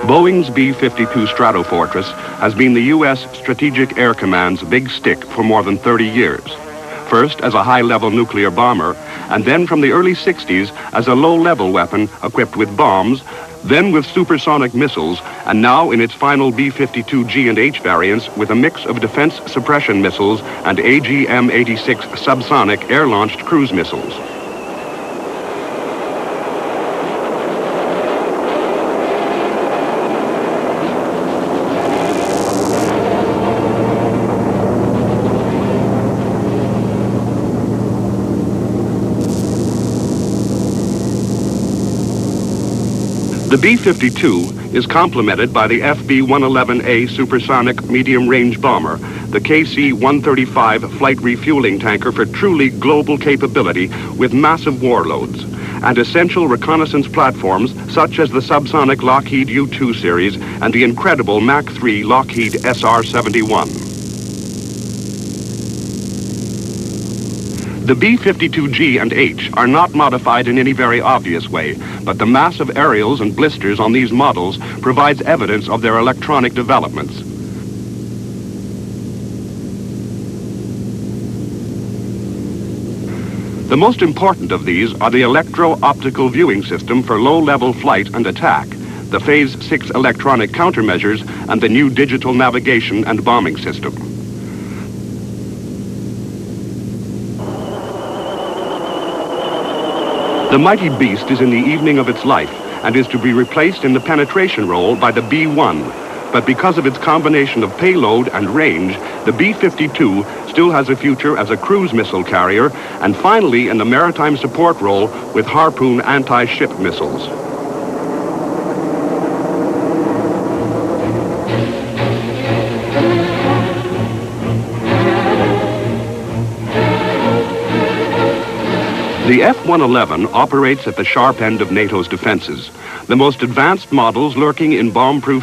Boeing's B-52 Stratofortress has been the U.S. Strategic Air Command's big stick for more than 30 years. First as a high-level nuclear bomber, and then from the early 60s as a low-level weapon equipped with bombs, then with supersonic missiles, and now in its final B-52G and H variants with a mix of defense suppression missiles and AGM-86 subsonic air-launched cruise missiles. The B-52 is complemented by the FB-111A supersonic medium-range bomber, the KC-135 flight refueling tanker for truly global capability with massive warloads, and essential reconnaissance platforms such as the subsonic Lockheed U-2 series and the incredible Mach 3 Lockheed SR-71. The B-52G and H are not modified in any very obvious way, but the massive aerials and blisters on these models provides evidence of their electronic developments. The most important of these are the electro-optical viewing system for low-level flight and attack, the Phase 6 electronic countermeasures, and the new digital navigation and bombing system. The mighty beast is in the evening of its life and is to be replaced in the penetration role by the B-1. But because of its combination of payload and range, the B-52 still has a future as a cruise missile carrier and finally in the maritime support role with Harpoon anti-ship missiles. The F-111 operates at the sharp end of NATO's defenses, the most advanced models lurking in bomb-proof